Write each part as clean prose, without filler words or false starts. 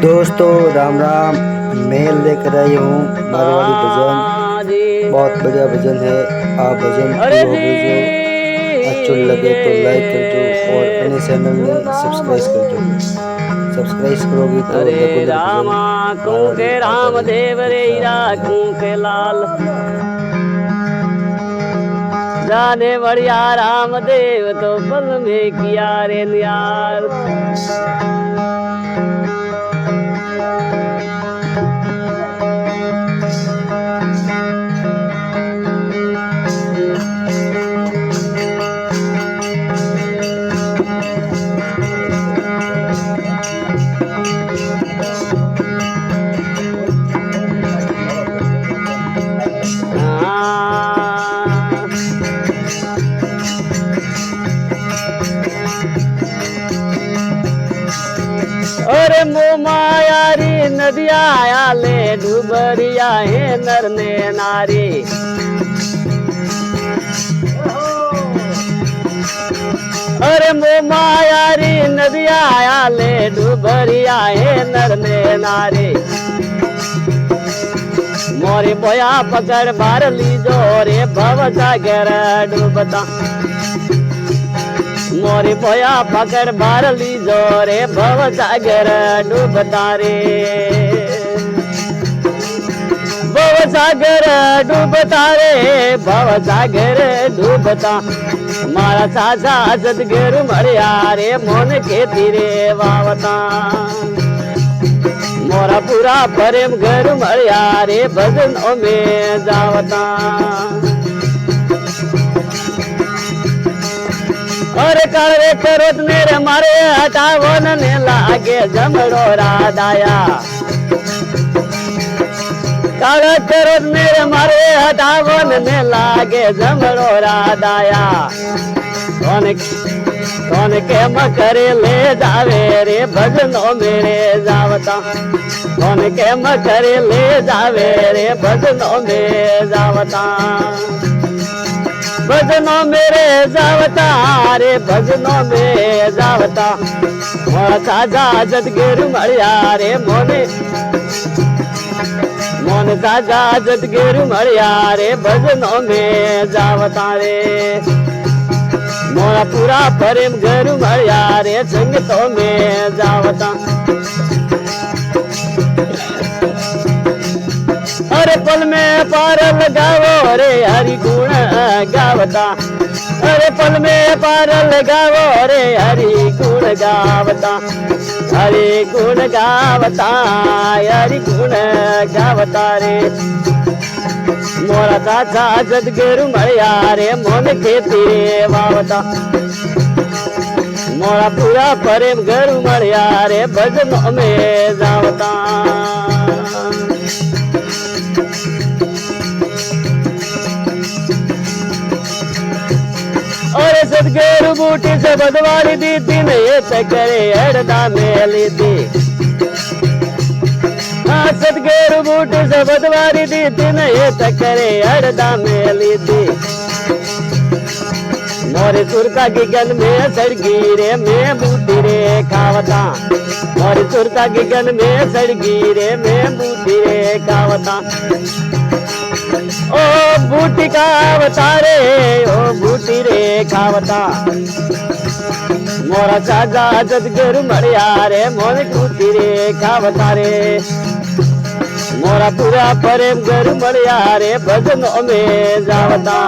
दोस्तों राम राम। मैं लेकर आई हूँ मारवाड़ी भजन। बहुत बढ़िया भजन है। आप भजन पूरा बुझो, अच्छो लगे तो लाइक कर दो और अपने चैनल में सब्सक्राइब कर दो। सब्सक्राइब करोगे तो अरे रामा कू के राम देव रे हीरा कू के लाल जाने बढ़िया राम देव तो पल में किया रे नियार। अरे मो मायारी नदिया आले डूबरिया है नर ने नारी। अरे मो मायारी नदिया आले डूबरिया है नर ने नारी। मोरी बोया पकड़ बार लीजो रे भव सागर डूबता। मोरी बोया पकड़ बार लीजो रे भव सागर डूबता रे। भव सागर डूबता रे भव सागर डूबता। मारा सासा सदगुरु मरिया रे मोन के तीरे वावता। मोरा पूरा प्रेम गुरु मरिया रे भजनों में जावता। अरे काले करोत मेरे मारे हटावन ने लागे जमड़ो राधाया। काले करोत मेरे मारे हटावन ने लागे जमड़ो राधाया। कौन के मकरे ले जावे रे भजनों मेरे जावता। कौन के मकरे ले जावे रे भजनों में जावता। भजनों मेरे जावता रे भजनों में जावता। मोरा साजा सदगुरु मरिया रे मोने मोन साजा सदगुरु मरिया रे भजनों में जावता रे। मोरा पूरा प्रेम गुरु मरिया रे संगतों में जावता। अरे पल में पार लगावो रे हरि गुण गावता। अरे पल में पार लगावो रे हरि गुण गावता। हरि गुण गावता हरि गुण गावता रे। मोरा सासा सदगुरु मरिया रे मोन के तीरे वावता। मोरा पूरा प्रेम गुरु मरिया रे भजनों में जावता। और सदगुरु बूटी से बदवारी दी दिन ये चकरे हड़दा मेली दी। सदगुरु बूटी से बदवारी दी दिन ये चकरे हड़दा मेली दी। मोरे सुरता की गन में सड़गी रे मैं बूटी रे खावता। मोरे सुरता की गन में सड़गी रे मैं बूटी रे खावता। ओ बूटी का अवतारे ओ बूटी रे खावता। मोरा साजा सदगुरु मरिया रे मोन बूटी रे खावता रे। मोरा पूरा प्रेम गुरु मरिया रे भजनों में जावता।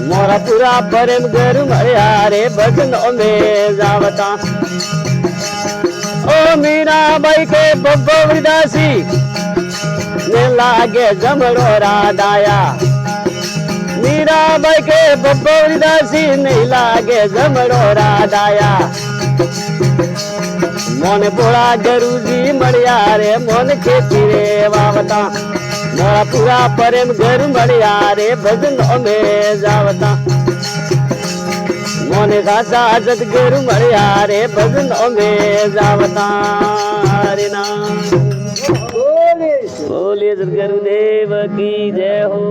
मोरा पूरा प्रेम गुरु मरिया रे भजनों में जावता। ओ मीरा बाई के बब्बो विदासी ने लागे जमड़ो राधाया। मीरा बाई के बब्बो विदासी नहीं लागे जमड़ो राधाया। मोन बोला गुरु जी मरिया रे मोन के तीरे वावता। मोरा पूरा प्रेम गुरु मरिया रे भजनों में जावता। मोने सासा सदगुरु मरिया रे भजनों में जावता रे नाम। बोलिए सदगुरुदेव की जय हो।